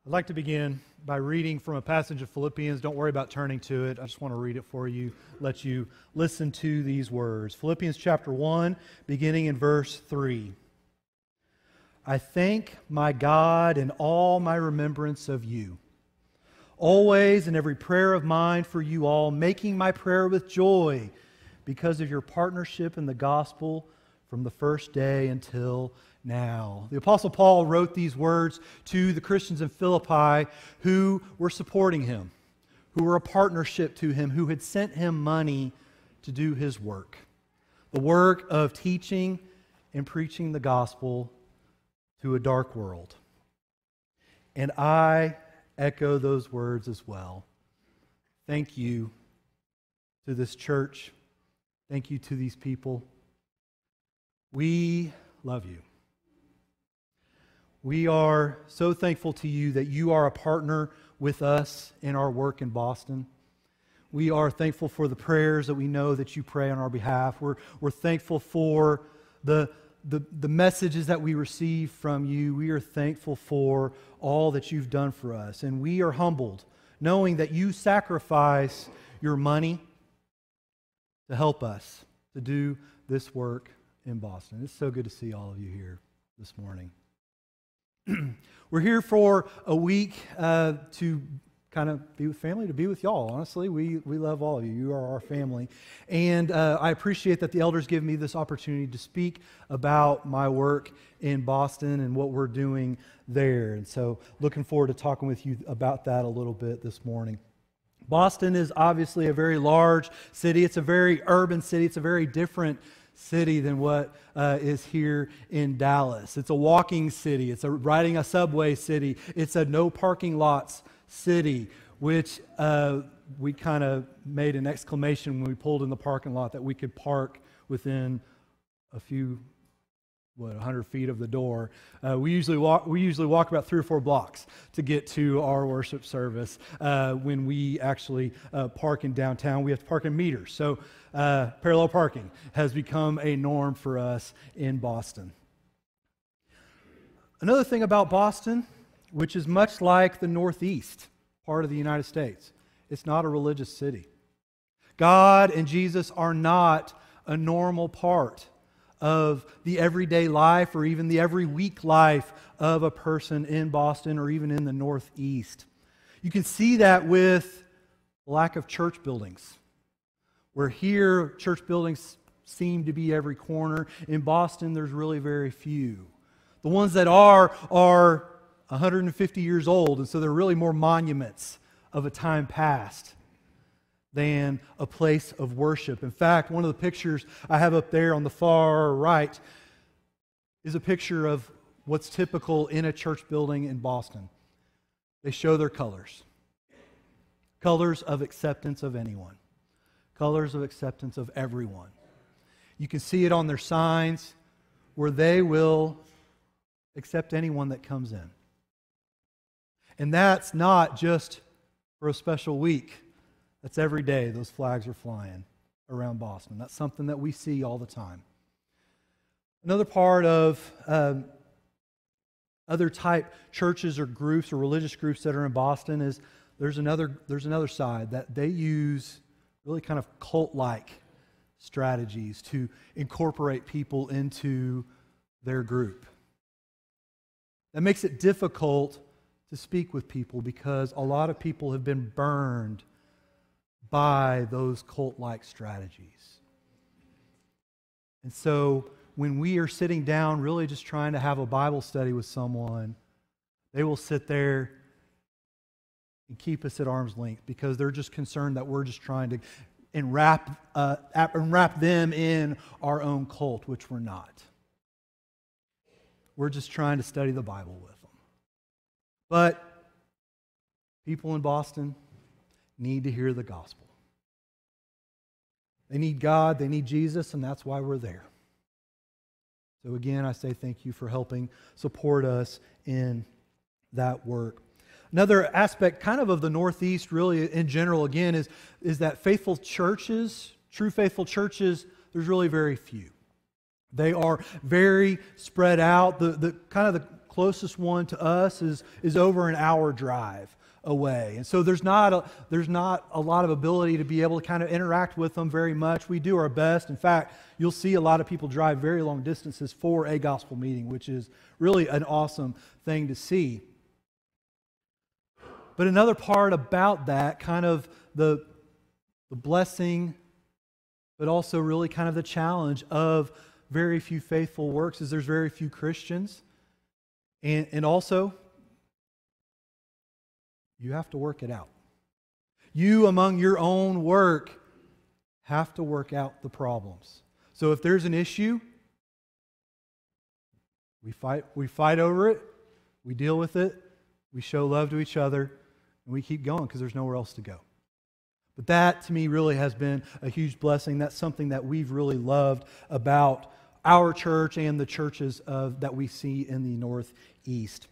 I'd like to begin by reading from a passage of Philippians. Don't worry about turning to it. I just want to read it for you, let you listen to these words. Philippians chapter 1, beginning in verse 3. I thank my God in all my remembrance of you, always in every prayer of mine for you all, making my prayer with joy because of your partnership in the gospel from the first day until now. The Apostle Paul wrote these words to the Christians in Philippi who were supporting him, who were a partnership to him, who had sent him money to do his work. The work of teaching and preaching the gospel to a dark world. And I echo those words as well. Thank you to this church. Thank you to these people. We love you. We are so thankful to you that you are a partner with us in our work in Boston. We are thankful for the prayers that we know that you pray on our behalf. We're thankful for the messages that we receive from you. We are thankful for all that you've done for us. And we are humbled knowing that you sacrifice your money to help us to do this work in Boston. It's so good to see all of you here this morning. We're here for a week to kind of be with family, to be with y'all. Honestly, we love all of you. You are our family. And I appreciate that the elders give me this opportunity to speak about my work in Boston and what we're doing there. And so looking forward to talking with you about that a little bit this morning. Boston is obviously a very large city. It's a very urban city. It's a very different city than what is here in Dallas. It's a walking city. It's a riding a subway city. It's a no parking lots city, which we kind of made an exclamation when we pulled in the parking lot that we could park within a few, 100 feet of the door. We usually walk about 3 or 4 blocks to get to our worship service. When we actually park in downtown, we have to park in meters. So parallel parking has become a norm for us in Boston. Another thing about Boston, which is much like the Northeast part of the United States, it's not a religious city. God and Jesus are not a normal part of the everyday life or even the every week life of a person in Boston or even in the Northeast. You can see that with lack of church buildings. Where here, church buildings seem to be every corner. In Boston, there's really very few. The ones that are 150 years old, and so they're really more monuments of a time past than a place of worship. In fact, one of the pictures I have up there on the far right is a picture of what's typical in a church building in Boston. They show their colors. Colors of acceptance of anyone. Colors of acceptance of everyone. You can see it on their signs where they will accept anyone that comes in. And that's not just for a special week. That's every day those flags are flying around Boston. That's something that we see all the time. Another part of other type churches or groups or religious groups that are in Boston is there's another side that they use really kind of cult-like strategies to incorporate people into their group. That makes it difficult to speak with people because a lot of people have been burned by those cult-like strategies. And so when we are sitting down really just trying to have a Bible study with someone, they will sit there and keep us at arm's length because they're just concerned that we're just trying to enwrap them in our own cult, which we're not. We're just trying to study the Bible with them. But people in Boston need to hear the gospel. They need God, they need Jesus, and that's why we're there. So again, I say thank you for helping support us in that work. Another aspect kind of the Northeast really in general again is that faithful churches, true faithful churches, there's really very few. They are very spread out. The kind of the closest one to us is over an hour drive away. And so there's not a lot of ability to be able to kind of interact with them very much. We do our best. In fact, you'll see a lot of people drive very long distances for a gospel meeting, which is really an awesome thing to see. But another part about that, kind of the blessing, but also really kind of the challenge of very few faithful works, is there's very few Christians. And also, you have to work it out. You, among your own work, have to work out the problems. So if there's an issue, we fight over it, we deal with it, we show love to each other, and we keep going because there's nowhere else to go. But that, to me, really has been a huge blessing. That's something that we've really loved about our church and the churches that we see in the Northeast.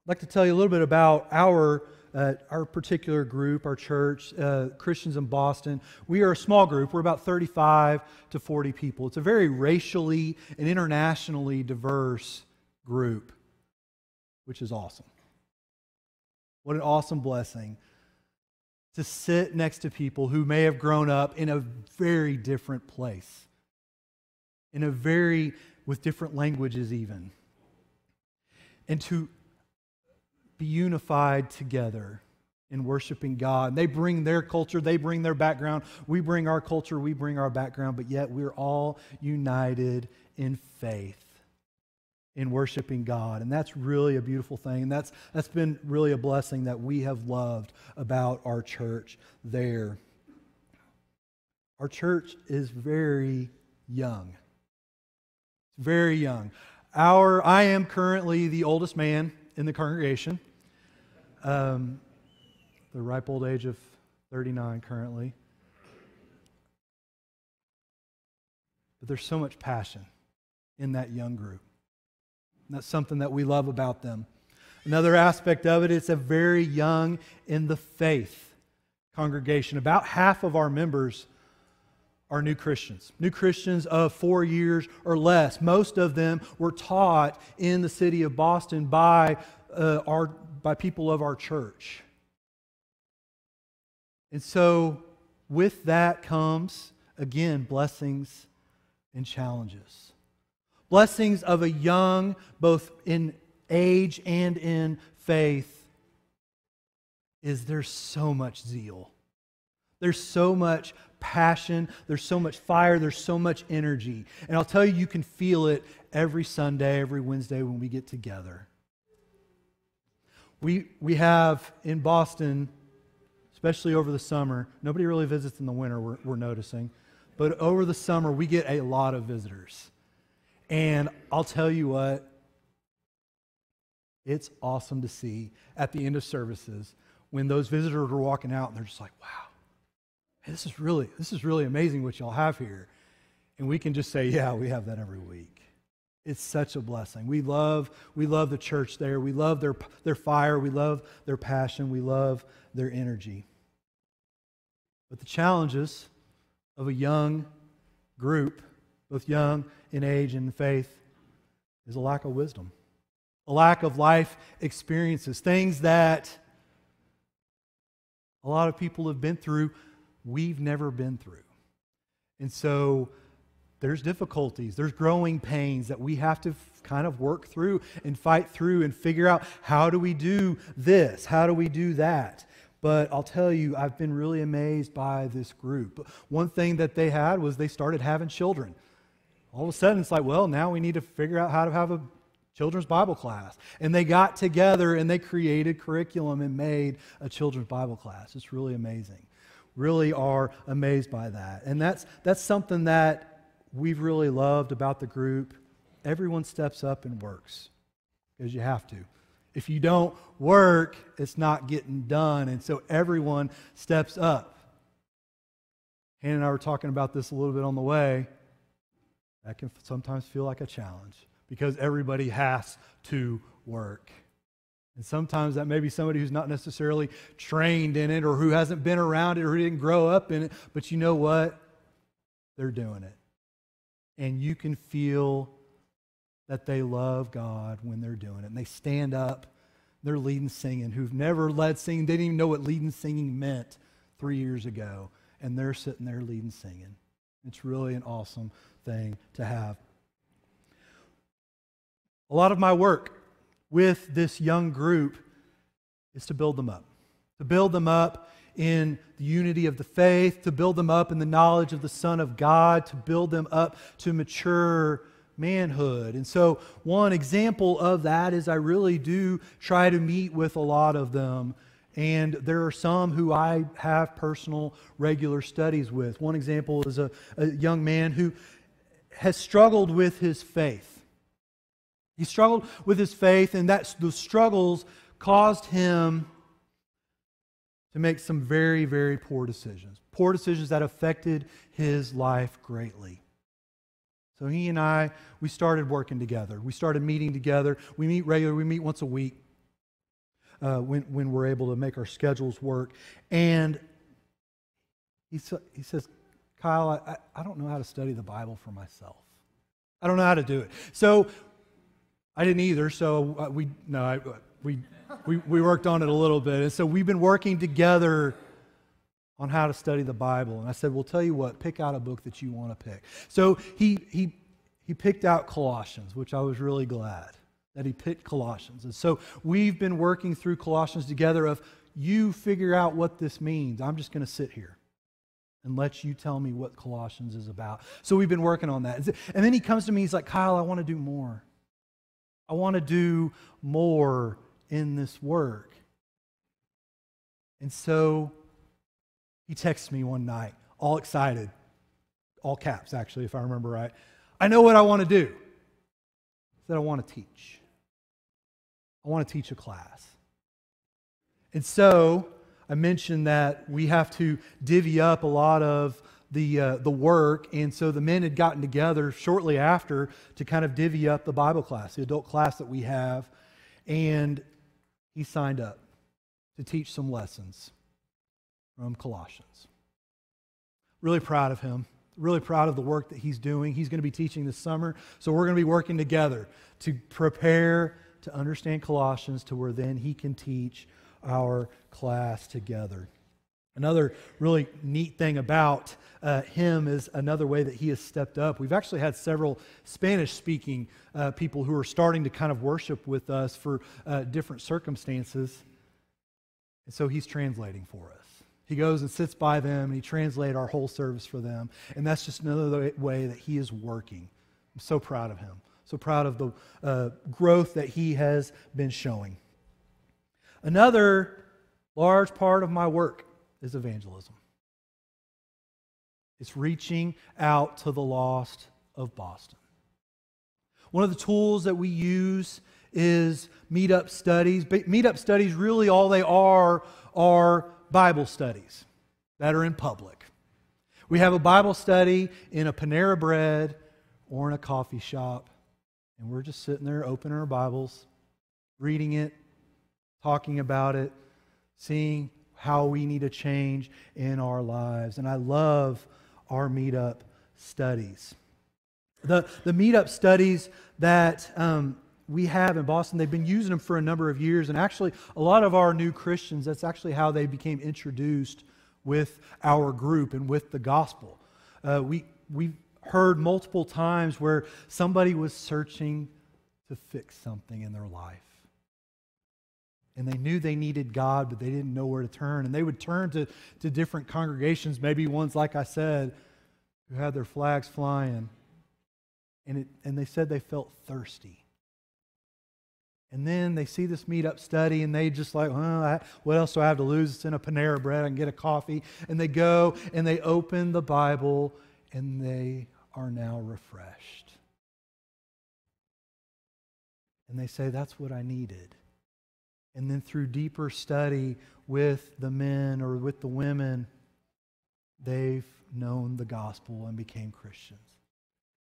I'd like to tell you a little bit about our particular group, our church, Christians in Boston. We are a small group. We're about 35 to 40 people. It's a very racially and internationally diverse group, which is awesome. What an awesome blessing to sit next to people who may have grown up in a very different place, with different languages even, and to be unified together in worshiping God. They bring their culture, they bring their background, we bring our culture, we bring our background, but yet we're all united in faith, in worshiping God. And that's really a beautiful thing. And that's been really a blessing that we have loved about our church there. Our church is very young. Very young. I am currently the oldest man in the congregation. The ripe old age of 39 currently. But there's so much passion in that young group. And that's something that we love about them. Another aspect of it, it's a very young in the faith congregation. About half of our members are new Christians of 4 years or less. Most of them were taught in the city of Boston by people of our church. And so with that comes, again, blessings and challenges. Blessings of a young, both in age and in faith, is there's so much zeal. There's so much passion, there's so much fire, there's so much energy. And I'll tell you, you can feel it every Sunday, every Wednesday when we get together. We have in Boston, especially over the summer, nobody really visits in the winter, we're noticing, but over the summer we get a lot of visitors. And I'll tell you what, it's awesome to see at the end of services when those visitors are walking out and they're just like, wow, hey, this is really amazing what y'all have here. And we can just say, yeah, we have that every week. It's such a blessing. We love the church there. We love their fire. We love their passion. We love their energy. But the challenges of a young group, both young in age and in faith, is a lack of wisdom, a lack of life experiences, things that a lot of people have been through, we've never been through. And so there's difficulties, there's growing pains that we have to kind of work through and fight through and figure out, how do we do this? How do we do that? But I'll tell you, I've been really amazed by this group. One thing that they had was they started having children. All of a sudden, it's like, well, now we need to figure out how to have a children's Bible class. And they got together and they created curriculum and made a children's Bible class. It's really amazing. Really are amazed by that. And that's something that we've really loved about the group. Everyone steps up and works, because you have to. If you don't work, it's not getting done. And so everyone steps up. Hannah and I were talking about this a little bit on the way. That can sometimes feel like a challenge because everybody has to work. And sometimes that may be somebody who's not necessarily trained in it or who hasn't been around it or who didn't grow up in it. But you know what? They're doing it. And you can feel that they love God when they're doing it. And they stand up, they're leading singing, who've never led singing. They didn't even know what leading singing meant 3 years ago. And they're sitting there leading singing. It's really an awesome thing to have. A lot of my work with this young group is to build them up. To build them up in the unity of the faith, to build them up in the knowledge of the Son of God, to build them up to mature manhood. And so one example of that is I really do try to meet with a lot of them. And there are some who I have personal, regular studies with. One example is a young man who has struggled with his faith. He struggled with his faith, and those struggles caused him to make some very, very poor decisions. Poor decisions that affected his life greatly. So he and I, we started working together. We started meeting together. We meet regularly. We meet once a week when we're able to make our schedules work. And he says, Kyle, I don't know how to study the Bible for myself. I don't know how to do it. So I didn't either. So we worked on it a little bit. And so we've been working together on how to study the Bible. And I said, well, tell you what, pick out a book that you want to pick. So he picked out Colossians, which I was really glad that he picked Colossians. And so we've been working through Colossians together of you figure out what this means. I'm just going to sit here and let you tell me what Colossians is about. So we've been working on that. And then he comes to me, he's like, Kyle, I want to do more. I want to do more in this work. And so he texts me one night, all excited, all caps actually, if I remember right. I know what I want to do. He said, I want to teach. I want to teach a class. And so I mentioned that we have to divvy up a lot of the work, and so the men had gotten together shortly after to kind of divvy up the Bible class, the adult class that we have, and he signed up to teach some lessons from Colossians. Really proud of him. Really proud of the work that he's doing. He's going to be teaching this summer, so we're going to be working together to prepare to understand Colossians to where then he can teach our class together. Another really neat thing about him is another way that he has stepped up. We've actually had several Spanish-speaking people who are starting to kind of worship with us for different circumstances. And so he's translating for us. He goes and sits by them, and he translates our whole service for them. And that's just another way that he is working. I'm so proud of him. So proud of the growth that he has been showing. Another large part of my work is evangelism. It's reaching out to the lost of Boston. One of the tools that we use is meetup studies. Meetup studies, really all they are Bible studies that are in public. We have a Bible study in a Panera Bread or in a coffee shop, and we're just sitting there opening our Bibles, reading it, talking about it, seeing how we need to change in our lives. And I love our meetup studies. The meetup studies that we have in Boston, they've been using them for a number of years. And actually, a lot of our new Christians, that's actually how they became introduced with our group and with the gospel. We've heard multiple times where somebody was searching to fix something in their life. And they knew they needed God, but they didn't know where to turn. And they would turn to different congregations, maybe ones, like I said, who had their flags flying. And they said they felt thirsty. And then they see this meetup study, and they just like, well, what else do I have to lose? It's in a Panera Bread. I can get a coffee. And they go, and they open the Bible, and they are now refreshed. And they say, that's what I needed. And then through deeper study with the men or with the women, they've known the gospel and became Christians.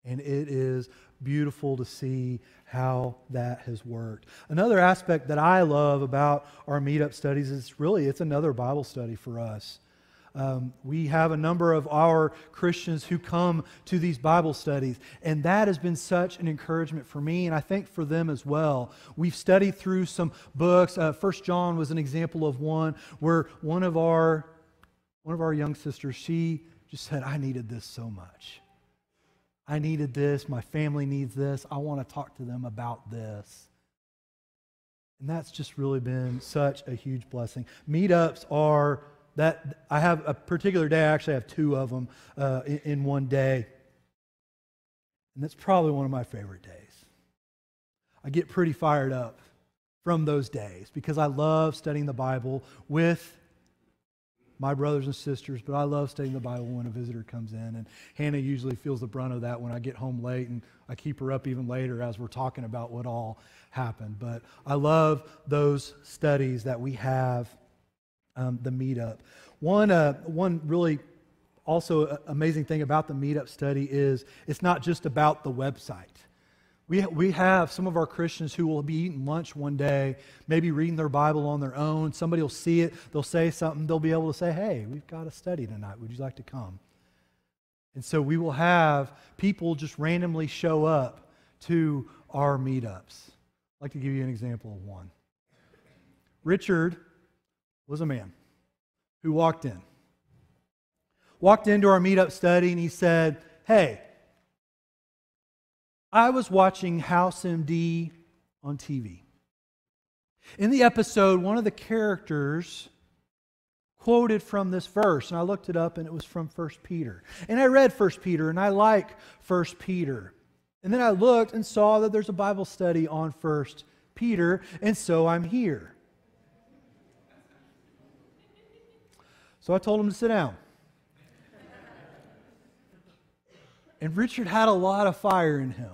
And it is beautiful to see how that has worked. Another aspect that I love about our meetup studies is really, it's another Bible study for us. We have a number of our Christians who come to these Bible studies, and that has been such an encouragement for me, and I think for them as well. We've studied through some books. 1 John was an example of one where one of our young sisters, she just said, I needed this so much. I needed this. My family needs this. I want to talk to them about this. And that's just really been such a huge blessing. Meetups are that I have a particular day. I actually have two of them in one day. And that's probably one of my favorite days. I get pretty fired up from those days because I love studying the Bible with my brothers and sisters, but I love studying the Bible when a visitor comes in. And Hannah usually feels the brunt of that when I get home late, and I keep her up even later as we're talking about what all happened. But I love those studies that we have, the meetup. One really also amazing thing about the meetup study is it's not just about the website. We have some of our Christians who will be eating lunch one day, maybe reading their Bible on their own. Somebody will see it, they'll say something, they'll be able to say, hey, we've got a study tonight. Would you like to come? And so we will have people just randomly show up to our meetups. I'd like to give you an example of one. Richard was a man who walked into our meetup study, and he said, hey, I was watching House MD on TV. In the episode, one of the characters quoted from this verse, and I looked it up, and it was from 1 Peter. And I read 1 Peter, and I like 1 Peter. And then I looked and saw that there's a Bible study on 1 Peter, and so I'm here. So I told him to sit down. And Richard had a lot of fire in him.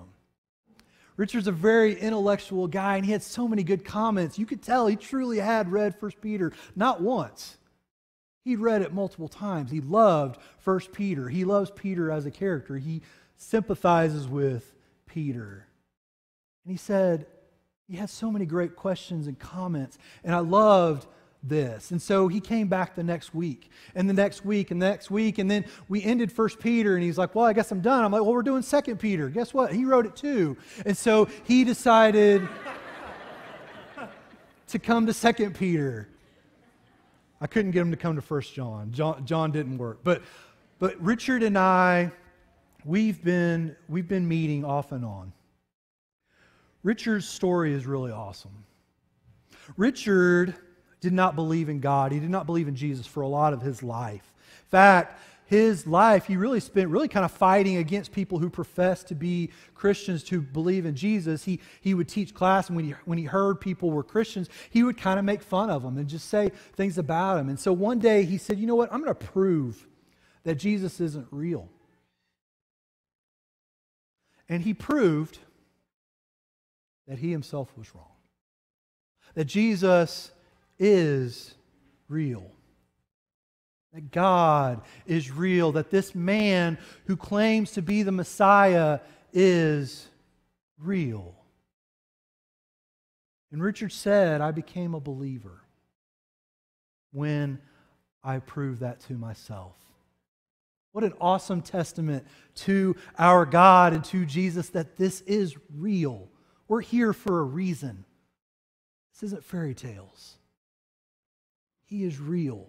Richard's a very intellectual guy, and he had so many good comments. You could tell he truly had read 1 Peter, not once. He'd read it multiple times. He loved 1 Peter. He loves Peter as a character. He sympathizes with Peter. And he said, he had so many great questions and comments, and I loved this. And so he came back the next week, and the next week, and the next week, and then we ended 1 Peter, and he's like, well, I guess I'm done. I'm like, well, we're doing 2 Peter. Guess what? He wrote it too. And so he decided to come to 2 Peter. I couldn't get him to come to 1 John. John didn't work. But Richard and I, we've been meeting off and on. Richard's story is really awesome. Richard did not believe in God. He did not believe in Jesus for a lot of his life. In fact, his life, he really spent kind of fighting against people who professed to be Christians, to believe in Jesus. He would teach class, and when he heard people were Christians, he would kind of make fun of them and just say things about them. And so one day he said, you know what, I'm going to prove that Jesus isn't real. And he proved that he himself was wrong. That Jesus is real. That God is real. That this man who claims to be the Messiah is real. And Richard said, I became a believer when I proved that to myself. What an awesome testament to our God and to Jesus that this is real. We're here for a reason. This isn't fairy tales. He is real.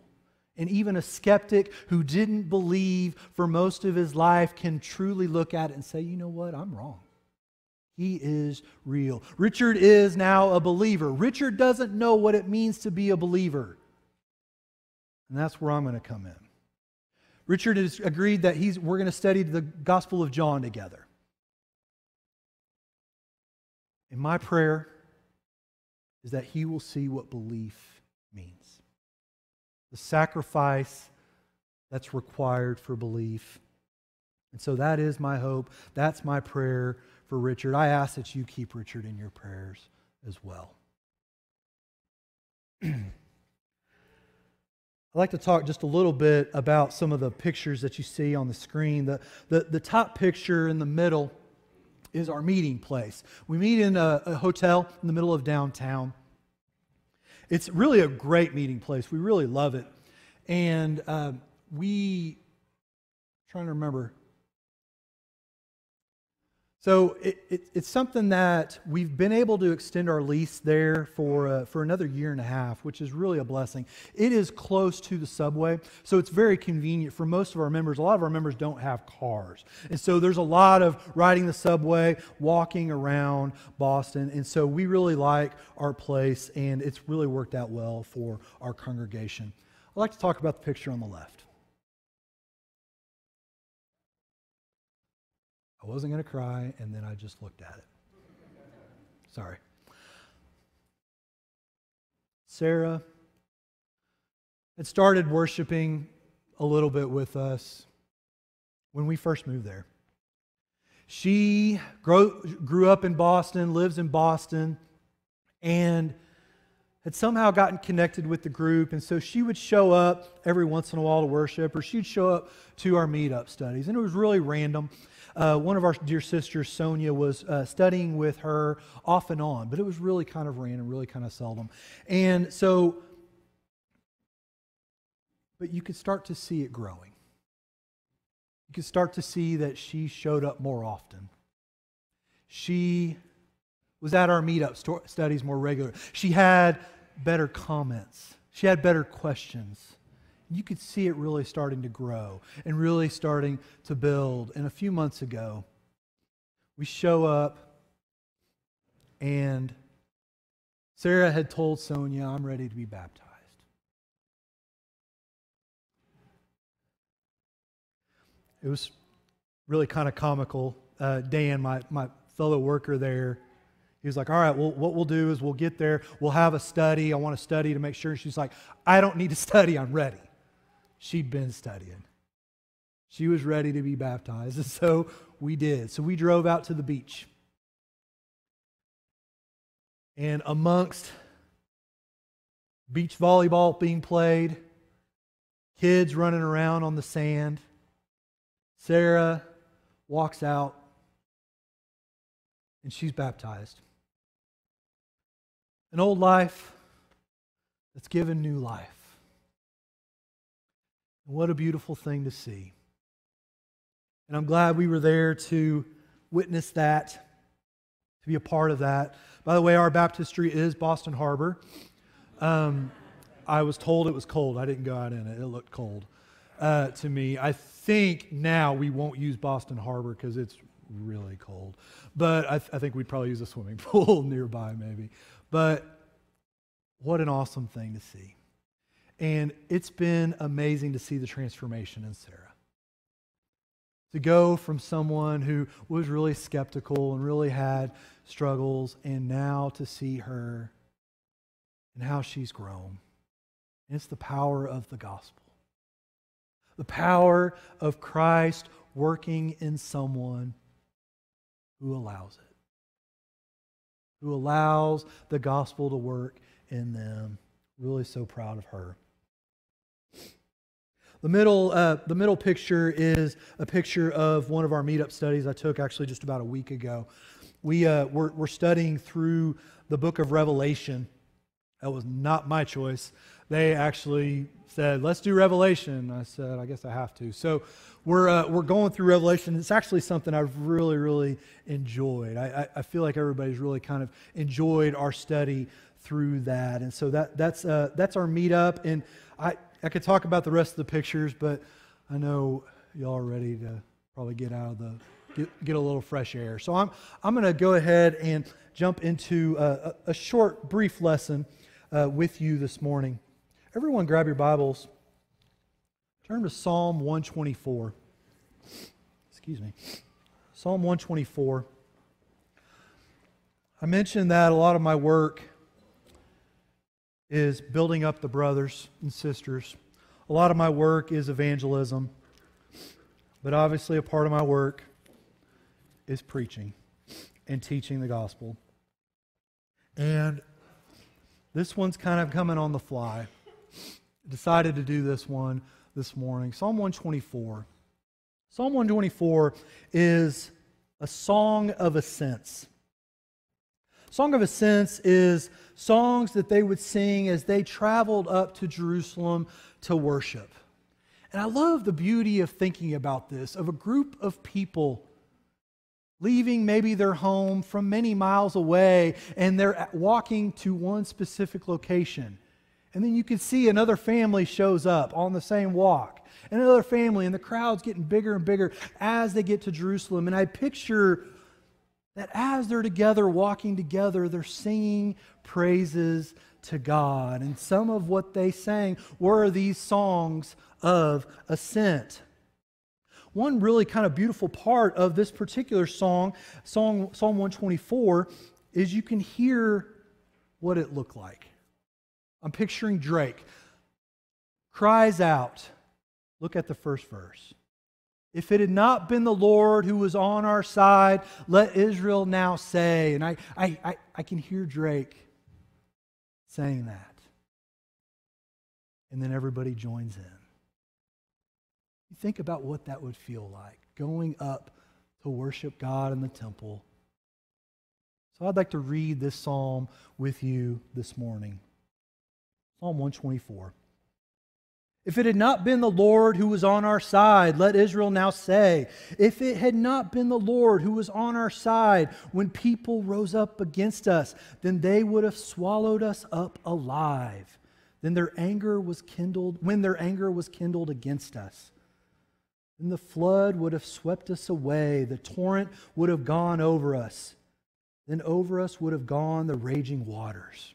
And even a skeptic who didn't believe for most of his life can truly look at it and say, you know what, I'm wrong. He is real. Richard is now a believer. Richard doesn't know what it means to be a believer. And that's where I'm going to come in. Richard has agreed that we're going to study the Gospel of John together. And my prayer is that he will see what belief means. The sacrifice that's required for belief. And so that is my hope. That's my prayer for Richard. I ask that you keep Richard in your prayers as well. I'd like to talk just a little bit about some of the pictures that you see on the screen. The top picture in the middle is our meeting place. We meet in a hotel in the middle of downtown. It's really a great meeting place. We really love it. And trying to remember. So it's something that we've been able to extend our lease there for another year and a half, which is really a blessing. It is close to the subway, so it's very convenient for most of our members. A lot of our members don't have cars, and so there's a lot of riding the subway, walking around Boston, and so we really like our place, and it's really worked out well for our congregation. I'd like to talk about the picture on the left. I wasn't going to cry, and then I just looked at it. Sorry. Sarah had started worshiping a little bit with us when we first moved there. She grew up in Boston, lives in Boston, and had somehow gotten connected with the group, and so she would show up every once in a while to worship, or she'd show up to our meetup studies, and it was really random. One of our dear sisters, Sonia, was studying with her off and on, but it was really kind of random, really kind of seldom. And so, but you could start to see it growing. You could start to see that she showed up more often. She was at our meetup studies more regularly. She had better comments. She had better questions. You could see it really starting to grow and really starting to build. And a few months ago, we show up, and Sarah had told Sonia, I'm ready to be baptized. It was really kind of comical. Dan, my fellow worker there, he was like, all right, well, what we'll do is we'll get there, we'll have a study. I want to study to make sure. She's like, I don't need to study, I'm ready. She'd been studying. She was ready to be baptized, and so we did. So we drove out to the beach. And amongst beach volleyball being played, kids running around on the sand, Sarah walks out, and she's baptized. An old life that's given new life. What a beautiful thing to see. And I'm glad we were there to witness that, to be a part of that. By the way, our baptistry is Boston Harbor. I was told it was cold. I didn't go out in it. It looked cold to me. I think now we won't use Boston Harbor because it's really cold. But I think we'd probably use a swimming pool nearby maybe. But what an awesome thing to see. And it's been amazing to see the transformation in Sarah. To go from someone who was really skeptical and really had struggles, and now to see her and how she's grown. And it's the power of the gospel. The power of Christ working in someone who allows it. Who allows the gospel to work in them. Really so proud of her. The middle picture is a picture of one of our meetup studies I took actually just about a week ago. We're studying through the book of Revelation. That was not my choice. They actually said, let's do Revelation. I said, I guess I have to. So we're going through Revelation. It's actually something I've really, really enjoyed. I feel like everybody's really kind of enjoyed our study through that. And so that's our meetup. And I could talk about the rest of the pictures, but I know y'all are ready to probably get out of get a little fresh air. So I'm going to go ahead and jump into a short, brief lesson with you this morning. Everyone grab your Bibles. Turn to Psalm 124. Excuse me. Psalm 124. I mentioned that a lot of my work is building up the brothers and sisters. A lot of my work is evangelism. But obviously a part of my work is preaching and teaching the gospel. And this one's kind of coming on the fly. Decided to do this one this morning. Psalm 124. Psalm 124 is a song of ascents. Song of Ascents is songs that they would sing as they traveled up to Jerusalem to worship. And I love the beauty of thinking about this, of a group of people leaving maybe their home from many miles away, and they're walking to one specific location. And then you can see another family shows up on the same walk. And another family, and the crowd's getting bigger and bigger as they get to Jerusalem. And I picture that as they're together, walking together, they're singing praises to God. And some of what they sang were these songs of ascent. One really kind of beautiful part of this particular song, Psalm 124, is you can hear what it looked like. I'm picturing Drake. Cries out. Look at the first verse. If it had not been the Lord who was on our side, let Israel now say. And I can hear Drake saying that. And then everybody joins in. You think about what that would feel like, going up to worship God in the temple. So I'd like to read this psalm with you this morning. Psalm 124. If it had not been the Lord who was on our side, let Israel now say. If it had not been the Lord who was on our side when people rose up against us, then they would have swallowed us up alive. When their anger was kindled against us. Then the flood would have swept us away. The torrent would have gone over us. Then over us would have gone the raging waters.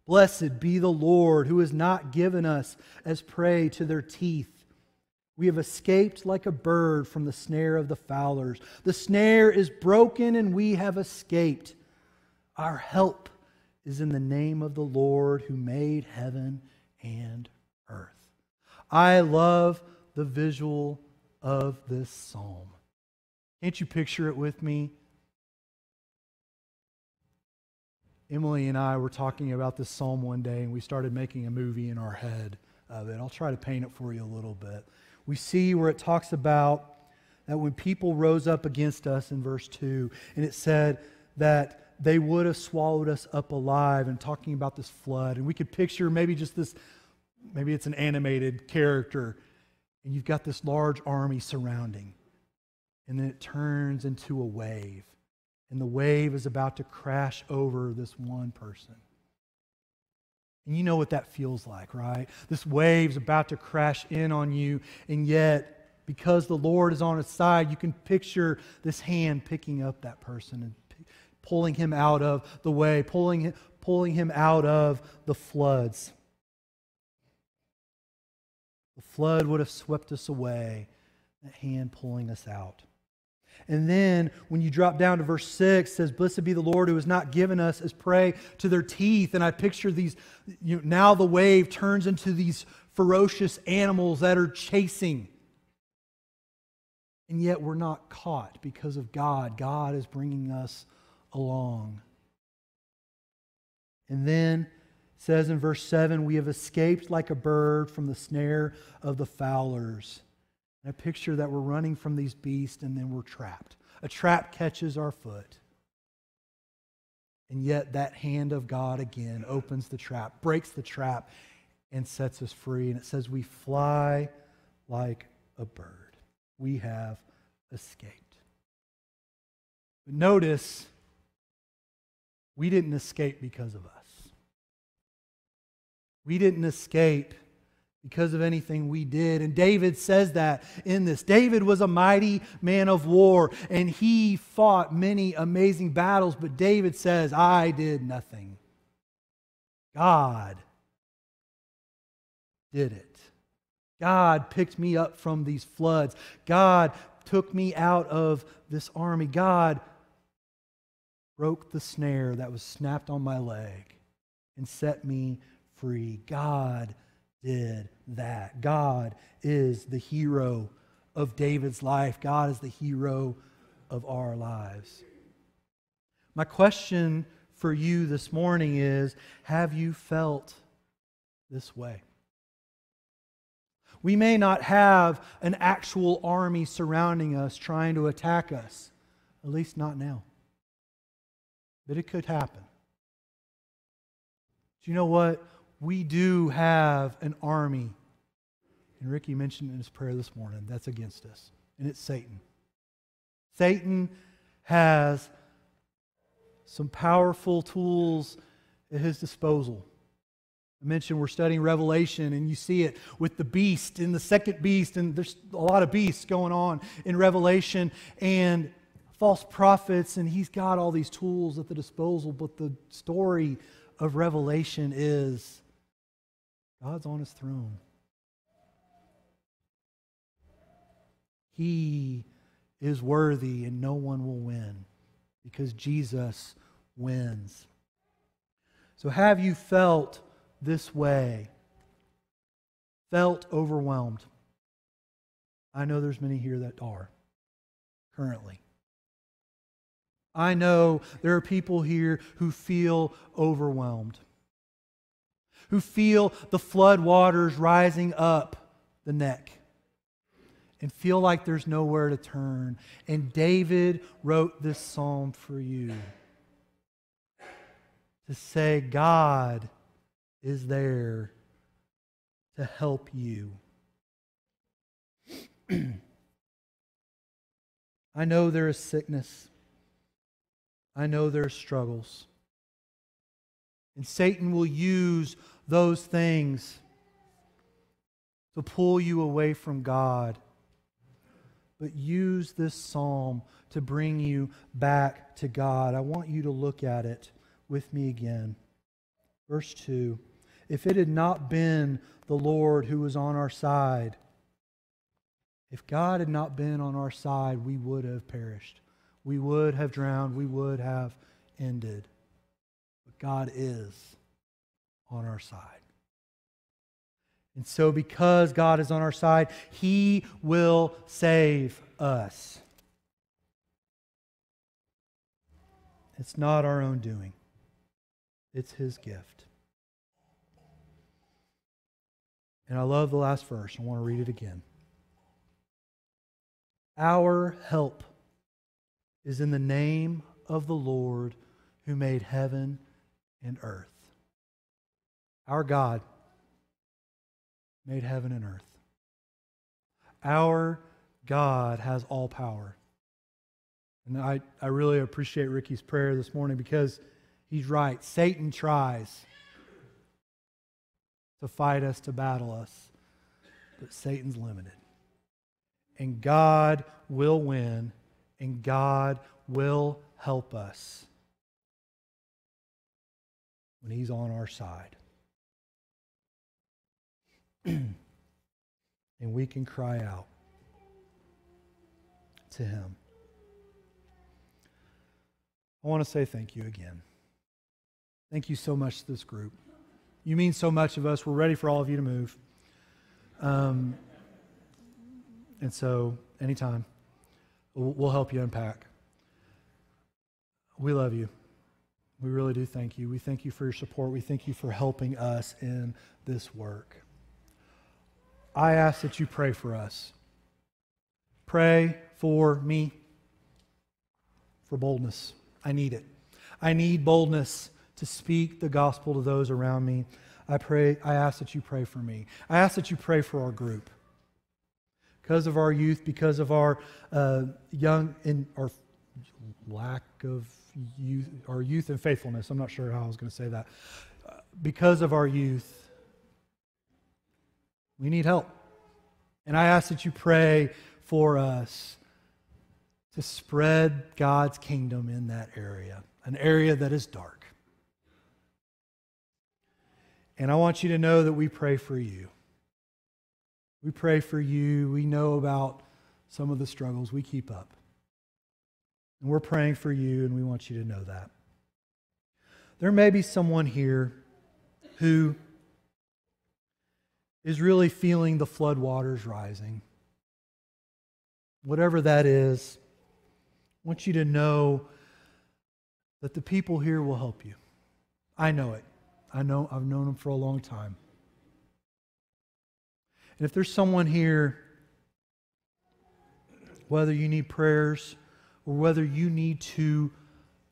Blessed be the Lord who has not given us as prey to their teeth. We have escaped like a bird from the snare of the fowlers. The snare is broken and we have escaped. Our help is in the name of the Lord who made heaven and earth. I love the visual of this psalm. Can't you picture it with me? Emily and I were talking about this psalm one day, and we started making a movie in our head of it. I'll try to paint it for you a little bit. We see where it talks about that when people rose up against us in verse 2, and it said that they would have swallowed us up alive, and talking about this flood. And we could picture maybe just this, maybe it's an animated character, and you've got this large army surrounding. And then it turns into a wave. And the wave is about to crash over this one person. And you know what that feels like, right? This wave's about to crash in on you, and yet, because the Lord is on his side, you can picture this hand picking up that person and pulling him out of the wave, pulling him out of the floods. The flood would have swept us away, that hand pulling us out. And then when you drop down to verse 6, it says, blessed be the Lord who has not given us as prey to their teeth. And I picture these, now the wave turns into these ferocious animals that are chasing. And yet we're not caught because of God. God is bringing us along. And then it says in verse 7, we have escaped like a bird from the snare of the fowlers. And I picture that we're running from these beasts and then we're trapped. A trap catches our foot. And yet that hand of God again opens the trap, breaks the trap, and sets us free. And it says we fly like a bird. We have escaped. But notice, we didn't escape because of us. We didn't escape because of anything we did. And David says that in this. David was a mighty man of war, and he fought many amazing battles, but David says, I did nothing. God did it. God picked me up from these floods. God took me out of this army. God broke the snare that was snapped on my leg and set me free. God did that. God is the hero of David's life. God is the hero of our lives. My question for you this morning is, have you felt this way? We may not have an actual army surrounding us trying to attack us, at least not now. But it could happen. Do you know what? We do have an army, And Ricky mentioned in his prayer this morning, that's against us. And it's Satan. Satan has some powerful tools at his disposal. I mentioned we're studying Revelation, and you see it with the beast and the second beast, and there's a lot of beasts going on in Revelation, and false prophets, and he's got all these tools at the disposal. But the story of Revelation is God's on his throne. He is worthy, and no one will win because Jesus wins. So have you felt this way? Felt overwhelmed? I know there's many here that are currently. I know there are people here who feel overwhelmed, who feel the flood waters rising up the neck and feel like there's nowhere to turn. And David wrote this psalm for you to say God is there to help you. I know there is sickness. I know there are struggles. And Satan will use those things to pull you away from God. But use this psalm to bring you back to God. I want you to look at it with me again. Verse 2. If it had not been the Lord who was on our side, if God had not been on our side, we would have perished. We would have drowned. We would have ended. But God is on our side. And so because God is on our side, He will save us. It's not our own doing. It's His gift. And I love the last verse. I want to read it again. Our help is in the name of the Lord who made heaven and earth. Our God made heaven and earth. Our God has all power. And I really appreciate Ricky's prayer this morning because he's right. Satan tries to fight us, to battle us, but Satan's limited. And God will win, and God will help us when He's on our side. And we can cry out to Him. I want to say thank you again. Thank you so much to this group. You mean so much of us. We're ready for all of you to move. And so, anytime, we'll help you unpack. We love you. We really do thank you. We thank you for your support. We thank you for helping us in this work. I ask that you pray for us. Pray for me for boldness. I need it. I need boldness to speak the gospel to those around me. I ask that you pray for me. I ask that you pray for our group. Because of our youth, because of our young and our lack of youth, our youth and faithfulness. I'm not sure how I was going to say that. Because of our youth, we need help. And I ask that you pray for us to spread God's kingdom in that area, an area that is dark. And I want you to know that we pray for you. We pray for you. We know about some of the struggles we keep up. And we're praying for you, and we want you to know that. There may be someone here who is really feeling the flood waters rising. Whatever that is, I want you to know that the people here will help you. I know it. I've known them for a long time. And if there's someone here, whether you need prayers or whether you need to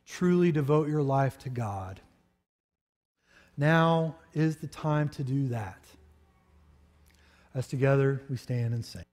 truly devote your life to God, now is the time to do that. as together we stand and sing.